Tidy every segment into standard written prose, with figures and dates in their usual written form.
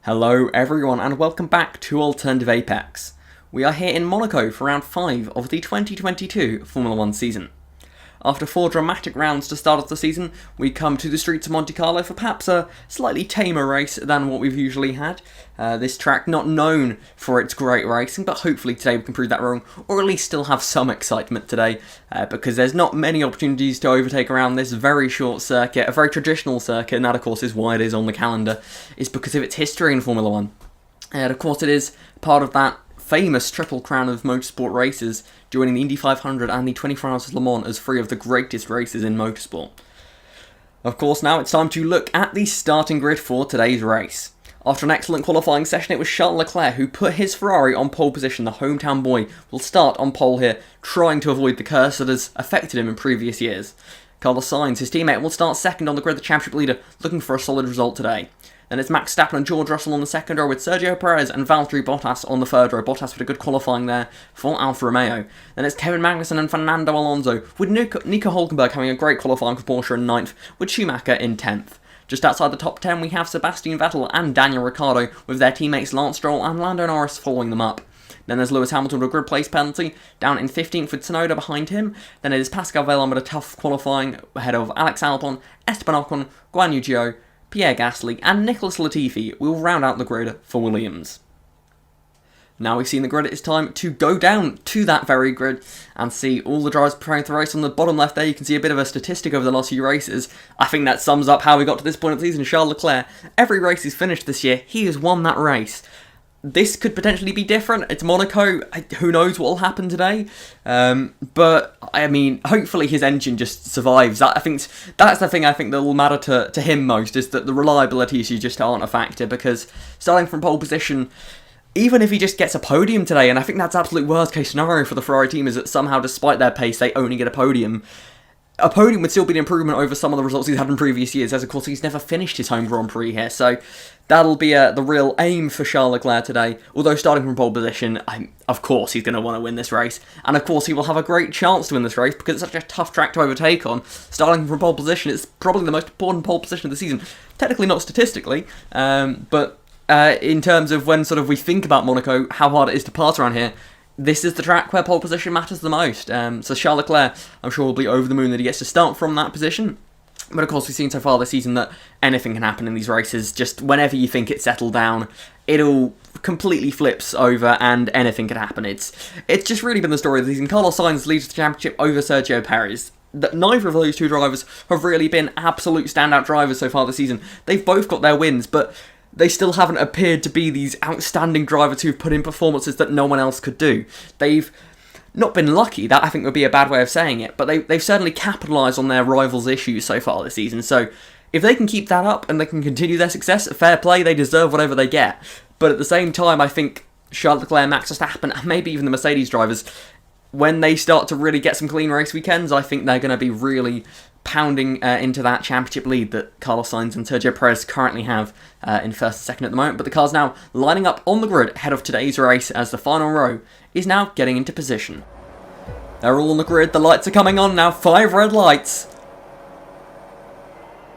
Hello everyone and welcome back to Alternative Apex. We are here in Monaco for round 5 of the 2022 Formula 1 season. After 4 dramatic rounds to start off the season, we come to the streets of Monte Carlo for perhaps a slightly tamer race than what we've usually had. This track not known for its great racing, but hopefully today we can prove that wrong, or at least still have some excitement today, because there's not many opportunities to overtake around this very short circuit, a very traditional circuit, and that of course is why it is on the calendar. It's because of its history in Formula 1. And of course it is part of that famous Triple Crown of motorsport races, joining the Indy 500 and the 24 Hours of Le Mans as 3 of the greatest races in motorsport. Of course, now it's time to look at the starting grid for today's race. After an excellent qualifying session, it was Charles Leclerc who put his Ferrari on pole position. The hometown boy will start on pole here, trying to avoid the curse that has affected him in previous years. Carlos Sainz, his teammate, will start second on the grid, the championship leader, looking for a solid result today. Then it's Max Verstappen and George Russell on the second row, with Sergio Perez and Valtteri Bottas on the third row. Bottas with a good qualifying there for Alfa Romeo. Then it's Kevin Magnussen and Fernando Alonso, with Nico Hülkenberg having a great qualifying for Porsche in 9th, with Schumacher in 10th. Just outside the top 10 we have Sebastian Vettel and Daniel Ricciardo, with their teammates Lance Stroll and Lando Norris following them up. Then there's Lewis Hamilton with a grid place penalty, down in 15th with Tsunoda behind him. Then it is Pascal Wehrlein with a tough qualifying ahead of Alex Albon, Esteban Ocon, Guan Yu Zhou, Pierre Gasly and Nicholas Latifi will round out the grid for Williams. Now we've seen the grid, it's time to go down to that very grid and see all the drivers preparing for the race. On the bottom left there you can see a bit of a statistic over the last few races. I think that sums up how we got to this point of the season. Charles Leclerc, every race he's finished this year, he has won that race. This could potentially be different. It's Monaco. Who knows what will happen today? But I mean, hopefully his engine just survives. I think that's the thing I think that will matter to him most, is that the reliability issues just aren't a factor, because starting from pole position, even if he just gets a podium today, and I think that's absolute worst case scenario for the Ferrari team, is that somehow despite their pace they only get a podium. A podium would still be an improvement over some of the results he's had in previous years, as of course he's never finished his home Grand Prix here, so that'll be the real aim for Charles Leclerc today. Although starting from pole position, of course he's going to want to win this race, and of course he will have a great chance to win this race because it's such a tough track to overtake on. Starting from pole position, it's probably the most important pole position of the season. Technically not statistically, but in terms of when sort of we think about Monaco, how hard it is to pass around here, this is the track where pole position matters the most. So Charles Leclerc, I'm sure, will be over the moon that he gets to start from that position. But of course, we've seen so far this season that anything can happen in these races. Just whenever you think it's settled down, it all completely flips over and anything can happen. It's just really been the story of the season. Carlos Sainz leads the championship over Sergio Perez. That neither of those two drivers have really been absolute standout drivers so far this season. They've both got their wins, but they still haven't appeared to be these outstanding drivers who've put in performances that no one else could do. They've not been lucky, that I think would be a bad way of saying it, but they've certainly capitalised on their rivals' issues so far this season. So if they can keep that up and they can continue their success, fair play, they deserve whatever they get. But at the same time, I think Charles Leclerc, Max Verstappen, and maybe even the Mercedes drivers, when they start to really get some clean race weekends, I think they're going to be really pounding into that championship lead that Carlos Sainz and Sergio Perez currently have in first and second at the moment. But the car's now lining up on the grid ahead of today's race as the final row is now getting into position. They're all on the grid, the lights are coming on now, 5 red lights.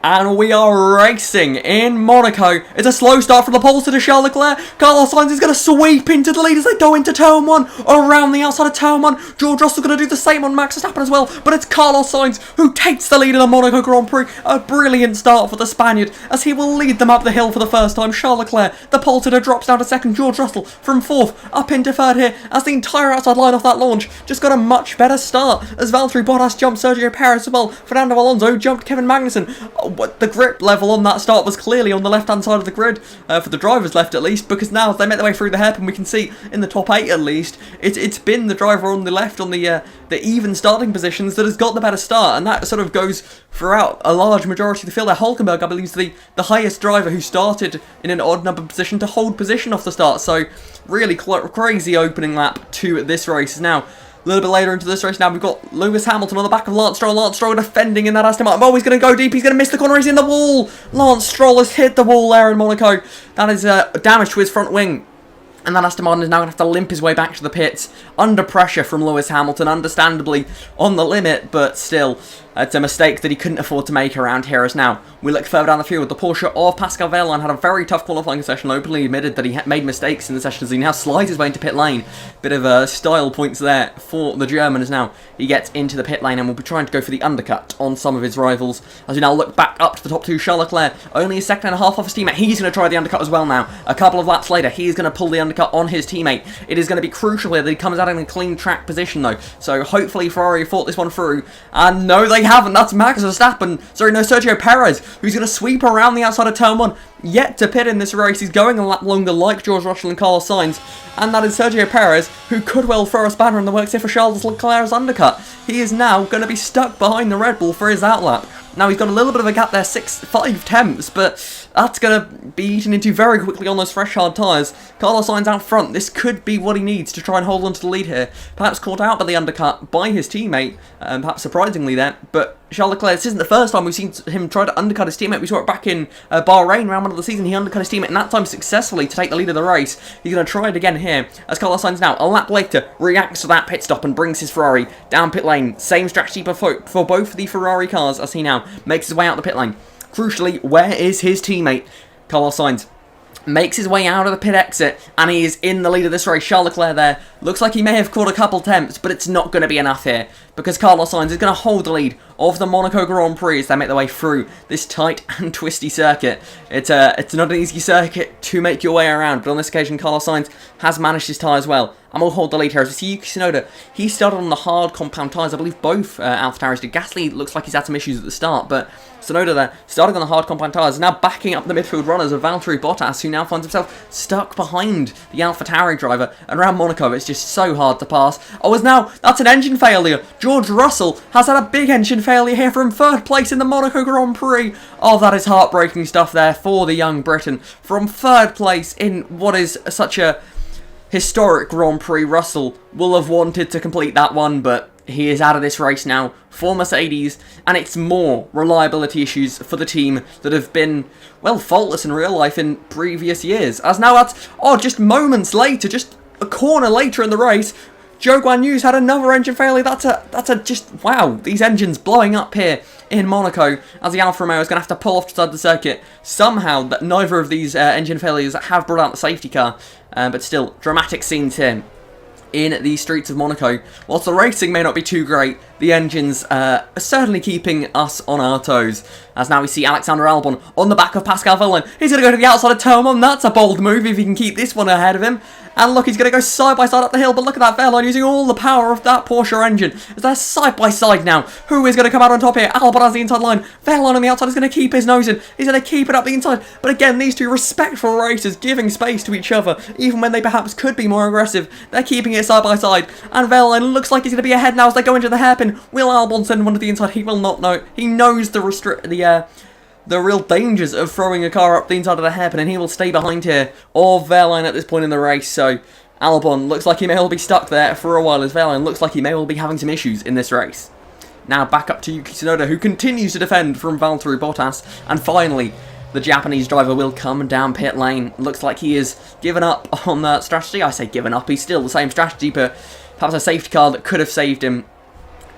And we are racing in Monaco. It's a slow start from the poles to Charles Leclerc. Carlos Sainz is going to sweep into the lead as they go into turn 1. Around the outside of turn 1. George Russell going to do the same on Max Verstappen as well. But it's Carlos Sainz who takes the lead in the Monaco Grand Prix. A brilliant start for the Spaniard as he will lead them up the hill for the first time. Charles Leclerc, the pole sitter, drops down to second. George Russell from 4th up into 3rd here as the entire outside line off that launch just got a much better start as Valtteri Bottas jumped Sergio Perez as well. Fernando Alonso jumped Kevin Magnussen. The grip level on that start was clearly on the left-hand side of the grid, for the drivers left at least, because now as they make their way through the hairpin, we can see in the top 8 at least, it's been the driver on the left on the even starting positions that has got the better start, and that sort of goes throughout a large majority of the field. Hülkenberg, I believe, is the highest driver who started in an odd number position to hold position off the start, so really crazy opening lap to this race. Now, a little bit later into this race now, we've got Lewis Hamilton on the back of Lance Stroll. Lance Stroll defending in that Aston Martin. Oh, he's going to go deep. He's going to miss the corner. He's in the wall. Lance Stroll has hit the wall there in Monaco. That is damage to his front wing. And that Aston Martin is now going to have to limp his way back to the pits. Under pressure from Lewis Hamilton. Understandably on the limit, but still. It's a mistake that he couldn't afford to make around here, as now we look further down the field. The Porsche of Pascal Wehrlein had a very tough qualifying session, openly admitted that he had made mistakes in the session as he now slides his way into pit lane. Bit of style points there for the German as now he gets into the pit lane and will be trying to go for the undercut on some of his rivals. As we now look back up to the top two, Charles Leclerc, only a second and a half off his teammate. He's going to try the undercut as well now. A couple of laps later, he is going to pull the undercut on his teammate. It is going to be crucial here that he comes out in a clean track position though. So hopefully Ferrari fought this one through. And no, they haven't. That's Max Verstappen. Sorry, no, Sergio Perez, who's going to sweep around the outside of turn 1. Yet to pit in this race. He's going a lap longer like George Russell and Carlos Sainz. And that is Sergio Perez, who could well throw a spanner in the works here for Charles Leclerc's undercut. He is now going to be stuck behind the Red Bull for his outlap. Now, he's got a little bit of a gap there, 5 tenths, but that's going to be eaten into very quickly on those fresh, hard tyres. Carlos Sainz out front. This could be what he needs to try and hold on to the lead here. Perhaps caught out by the undercut by his teammate, perhaps surprisingly there, but Charles Leclerc, this isn't the first time we've seen him try to undercut his teammate. We saw it back in Bahrain, round 1 of the season. He undercut his teammate, and that time successfully to take the lead of the race. He's going to try it again here, as Carlos Sainz now, a lap later, reacts to that pit stop and brings his Ferrari down pit lane. Same strategy for both the Ferrari cars as he now makes his way out the pit lane. Crucially, where is his teammate? Carlos Sainz makes his way out of the pit exit, and he is in the lead of this race. Charles Leclerc there. Looks like he may have caught a couple attempts, but it's not going to be enough here, because Carlos Sainz is going to hold the lead of the Monaco Grand Prix as they make their way through this tight and twisty circuit. It's not an easy circuit to make your way around, but on this occasion, Carlos Sainz has managed his tyres well, and will hold the lead here. As we see Yuki Tsunoda, he started on the hard compound tyres. I believe both AlphaTauris did. Gasly looks like he's had some issues at the start, but Tsunoda there, starting on the hard compound tyres, now backing up the midfield runners of Valtteri Bottas, who now finds himself stuck behind the AlphaTauri driver. And around Monaco, it's just so hard to pass. That's an engine failure. George Russell has had a big engine failure here from 3rd place in the Monaco Grand Prix. Oh, that is heartbreaking stuff there for the young Briton. From 3rd place in what is such a historic Grand Prix, Russell will have wanted to complete that one, but he is out of this race now for Mercedes, and it's more reliability issues for the team that have been, well, faultless in real life in previous years. As now that's, just moments later, just a corner later in the race, Zhou Guanyu's had another engine failure. That's just, wow, these engines blowing up here in Monaco, as the Alfa Romeo is going to have to pull off to the side of the circuit. Somehow, that neither of these engine failures have brought out the safety car, but still, dramatic scenes here in the streets of Monaco. Whilst the racing may not be too great, the engines are certainly keeping us on our toes. As now we see Alexander Albon on the back of Pascal Wehrlein. He's going to go to the outside of turn 1. That's a bold move if he can keep this one ahead of him. And look, he's going to go side by side up the hill, but look at that Wehrlein using all the power of that Porsche engine. As they're side by side now. Who is going to come out on top here? Albon has the inside line. Wehrlein on the outside is going to keep his nose in. He's going to keep it up the inside. But again, these two respectful racers giving space to each other, even when they perhaps could be more aggressive. They're keeping it side by side. And Wehrlein looks like he's going to be ahead now as they go into the hairpin. Will Albon send one to the inside? He will not know. He knows the real dangers of throwing a car up the inside of the hairpin, and he will stay behind here of Wehrlein at this point in the race. So Albon looks like he may well be stuck there for a while, as Wehrlein looks like he may well be having some issues in this race. Now back up to Yuki Tsunoda, who continues to defend from Valtteri Bottas, and finally the Japanese driver will come down pit lane. Looks like he has given up on that strategy. I say given up, he's still the same strategy, but perhaps a safety car that could have saved him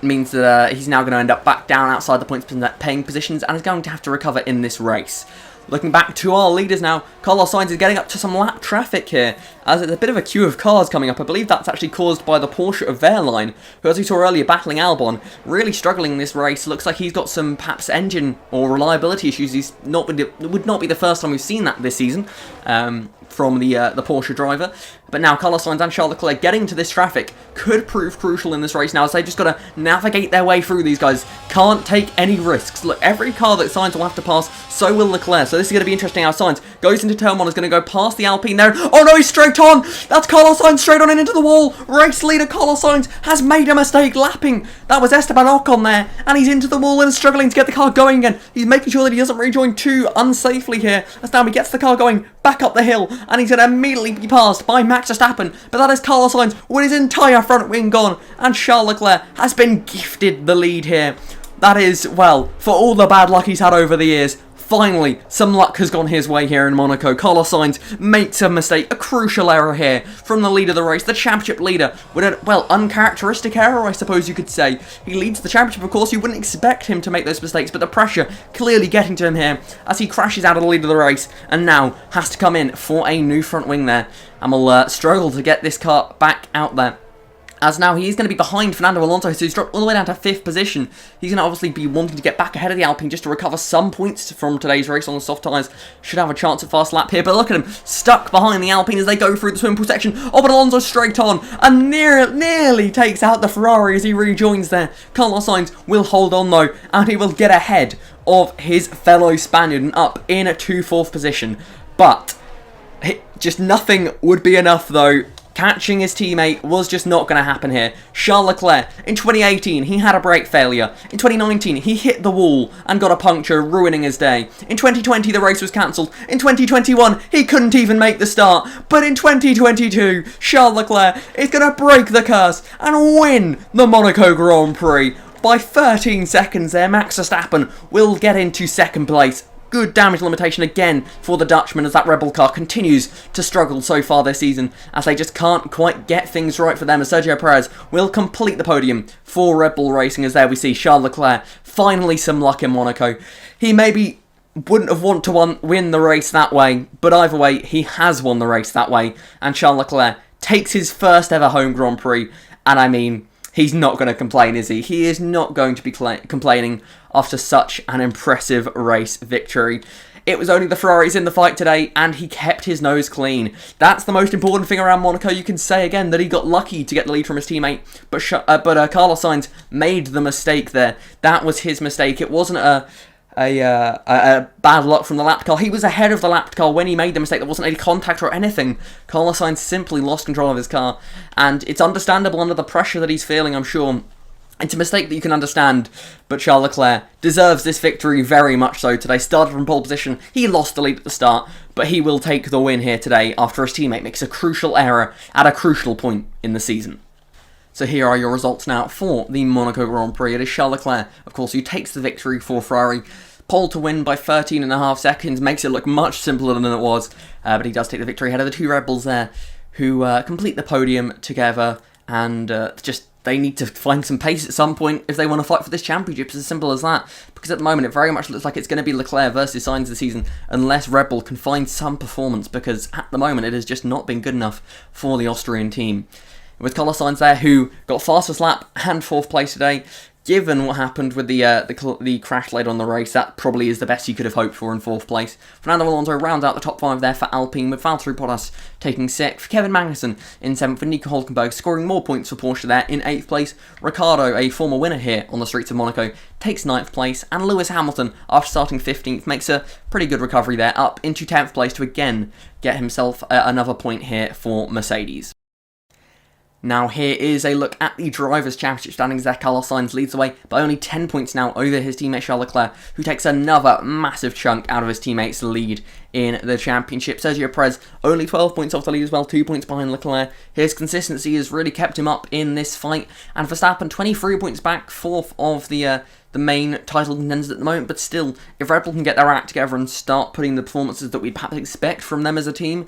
means that he's now going to end up back down outside the points paying positions and is going to have to recover in this race. Looking back to our leaders now, Carlos Sainz is getting up to some lap traffic here, as it's a bit of a queue of cars coming up. I believe that's actually caused by the Porsche of Wehrlein, who, as we saw earlier, battling Albon, really struggling in this race. Looks like he's got some perhaps engine or reliability issues. It would not be the first time we've seen that this season from the Porsche driver. But now Carlos Sainz and Charles Leclerc getting to this traffic could prove crucial in this race now, as they just got to navigate their way through. These guys can't take any risks. Look, every car that Sainz will have to pass, so will Leclerc. So this is going to be interesting how Sainz goes into turn 1, is going to go past the Alpine there. Oh no, he's straight on! That's Carlos Sainz straight on and into the wall. Race leader Carlos Sainz has made a mistake lapping. That was Esteban Ocon there, and he's into the wall and struggling to get the car going again. He's making sure that he doesn't rejoin too unsafely here, as now he gets the car going back up the hill, and he's going to immediately be passed by Max Verstappen. But that is Carlos Sainz with his entire front wing gone, and Charles Leclerc has been gifted the lead here. That is, well, for all the bad luck he's had over the years, Finally, some luck has gone his way here in Monaco. Carlos Sainz makes a mistake, a crucial error here from the leader of the race, the championship leader, with a, well, uncharacteristic error, I suppose you could say. He leads the championship, of course. You wouldn't expect him to make those mistakes, but the pressure clearly getting to him here as he crashes out of the lead of the race and now has to come in for a new front wing there, and will struggle to get this car back out there. As now he is going to be behind Fernando Alonso, so he's dropped all the way down to 5th position. He's going to obviously be wanting to get back ahead of the Alpine just to recover some points from today's race on the soft tyres. Should have a chance at fast lap here, but look at him, stuck behind the Alpine as they go through the swimming pool section. Oh, but Alonso straight on and nearly takes out the Ferrari as he rejoins there. Carlos Sainz will hold on though, and he will get ahead of his fellow Spaniard and up in a 4th position. But just nothing would be enough though. Catching his teammate was just not going to happen here. Charles Leclerc, in 2018, he had a brake failure. In 2019, he hit the wall and got a puncture, ruining his day. In 2020, the race was cancelled. In 2021, he couldn't even make the start. But in 2022, Charles Leclerc is going to break the curse and win the Monaco Grand Prix. By 13 seconds there, Max Verstappen will get into 2nd place. Good damage limitation again for the Dutchman as that Red Bull car continues to struggle so far this season as they just can't quite get things right for them, as Sergio Perez will complete the podium for Red Bull Racing. As there we see Charles Leclerc, finally some luck in Monaco. He maybe wouldn't have wanted to win the race that way, but either way he has won the race that way, and Charles Leclerc takes his first ever home Grand Prix, and I mean, he's not going to complain, is he? He is not going to be complaining after such an impressive race victory. It was only the Ferraris in the fight today, and he kept his nose clean. That's the most important thing around Monaco. You can say again that he got lucky to get the lead from his teammate, but Carlos Sainz made the mistake there. That was his mistake. It wasn't a bad luck from the lapped car. He was ahead of the lapped car when he made the mistake. There wasn't any contact or anything. Carlos Sainz simply lost control of his car, and it's understandable under the pressure that he's feeling, I'm sure. It's a mistake that you can understand, but Charles Leclerc deserves this victory very much so today. Started from pole position, he lost the lead at the start, but he will take the win here today after his teammate makes a crucial error at a crucial point in the season. So here are your results now for the Monaco Grand Prix. It is Charles Leclerc, of course, who takes the victory for Ferrari. Pole to win by 13.5 seconds, makes it look much simpler than it was, but he does take the victory ahead of the 2 Red Bulls there, who complete the podium together, and they need to find some pace at some point if they want to fight for this championship. It's as simple as that, because at the moment it very much looks like it's going to be Leclerc versus Sainz this season, unless Red Bull can find some performance, because at the moment it has just not been good enough for the Austrian team. With Carlos Sainz there, who got fastest lap and 4th place today. Given what happened with the crash later on the race, that probably is the best you could have hoped for in 4th place. Fernando Alonso rounds out the top 5 there for Alpine, with Valtteri Bottas taking 6th, Kevin Magnussen in 7th, and Nico Hülkenberg scoring more points for Porsche there in 8th place. Ricciardo, a former winner here on the streets of Monaco, takes 9th place, and Lewis Hamilton, after starting 15th, makes a pretty good recovery there, up into 10th place to again get himself another point here for Mercedes. Now here is a look at the Drivers' Championship standings there. Carlos Sainz leads the way by only 10 points now over his teammate Charles Leclerc, who takes another massive chunk out of his teammate's lead in the championship. Sergio Perez only 12 points off the lead as well, 2 points behind Leclerc. His consistency has really kept him up in this fight, and Verstappen 23 points back, 4th of the main title contenders at the moment, but still, if Red Bull can get their act together and start putting the performances that we perhaps expect from them as a team,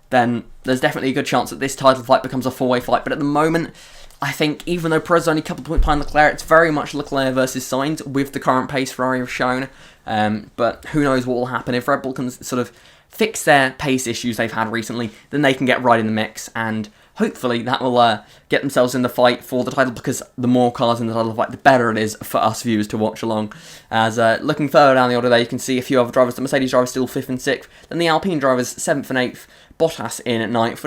then there's definitely a good chance that this title fight becomes a 4-way fight. But at the moment, I think even though Perez is only a couple of points behind Leclerc, it's very much Leclerc versus Sainz with the current pace Ferrari have shown. But who knows what will happen. If Red Bull can sort of fix their pace issues they've had recently, then they can get right in the mix, and hopefully that will get themselves in the fight for the title, because the more cars in the title fight, the better it is for us viewers to watch along. As looking further down the order there, you can see a few other drivers. The Mercedes drivers still 5th and 6th, then the Alpine drivers 7th and 8th, Bottas in at 9th,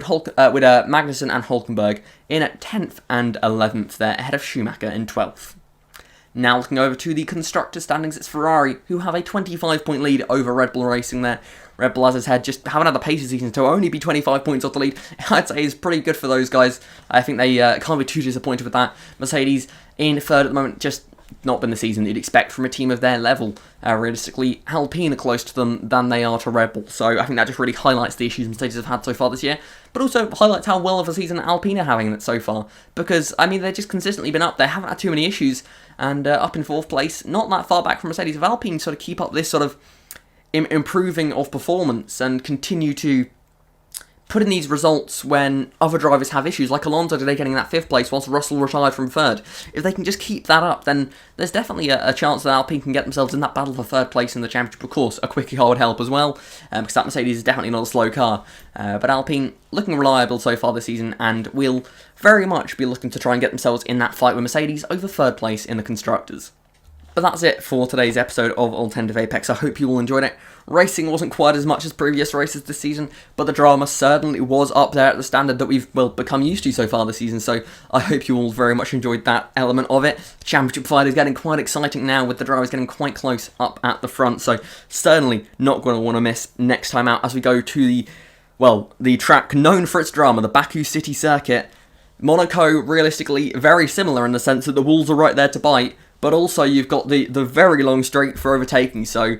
with Magnussen and Hülkenberg in at 10th and 11th there, ahead of Schumacher in 12th. Now looking over to the constructor standings, it's Ferrari, who have a 25-point lead over Red Bull Racing there. Red Bull, as I said, just haven't had the pace of the season to only be 25 points off the lead. I'd say is pretty good for those guys. I think they can't be too disappointed with that. Mercedes in 3rd at the moment, just not been the season that you'd expect from a team of their level. Realistically, Alpine are closer to them than they are to Red Bull, so I think that just really highlights the issues Mercedes have had so far this year, but also highlights how well of a season Alpine are having it so far, because, I mean, they've just consistently been up there, haven't had too many issues, and up in 4th place, not that far back from Mercedes. If Alpine sort of keep up this sort of improving of performance and continue to put in these results when other drivers have issues, like Alonso today getting that 5th place whilst Russell retired from 3rd. If they can just keep that up, then there's definitely a chance that Alpine can get themselves in that battle for 3rd place in the championship. Of course, a quicker car would help as well, because that Mercedes is definitely not a slow car. But Alpine looking reliable so far this season, and will very much be looking to try and get themselves in that fight with Mercedes over 3rd place in the Constructors. But that's it for today's episode of Alternative Apex. I hope you all enjoyed it. Racing wasn't quite as much as previous races this season, but the drama certainly was up there at the standard that we've, become used to so far this season, so I hope you all very much enjoyed that element of it. The championship fight is getting quite exciting now, with the drivers getting quite close up at the front, so certainly not going to want to miss next time out as we go to the track known for its drama, the Baku City Circuit. Monaco, realistically, very similar in the sense that the walls are right there to bite, but also you've got the very long straight for overtaking, so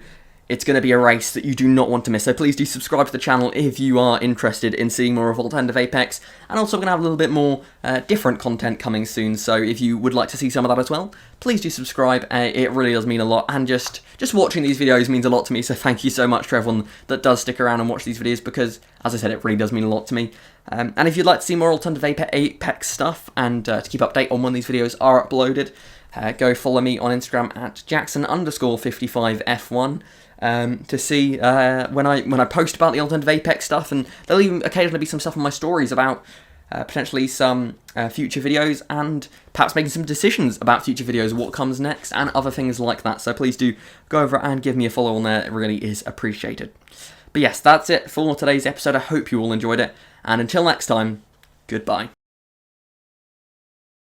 it's going to be a race that you do not want to miss. So please do subscribe to the channel if you are interested in seeing more of Alternative Apex, and also we're going to have a little bit more different content coming soon, so if you would like to see some of that as well, please do subscribe. It really does mean a lot, and just watching these videos means a lot to me, so thank you so much to everyone that does stick around and watch these videos, because, as I said, it really does mean a lot to me. And if you'd like to see more Alternative Apex stuff, and to keep update on when these videos are uploaded, go follow me on Instagram at Jackson_55F1 to see when I post about the Alternative Apex stuff, and there'll even occasionally be some stuff on my stories about potentially some future videos, and perhaps making some decisions about future videos, what comes next, and other things like that. So please do go over and give me a follow on there, it really is appreciated. But yes, that's it for today's episode. I hope you all enjoyed it, and until next time, goodbye.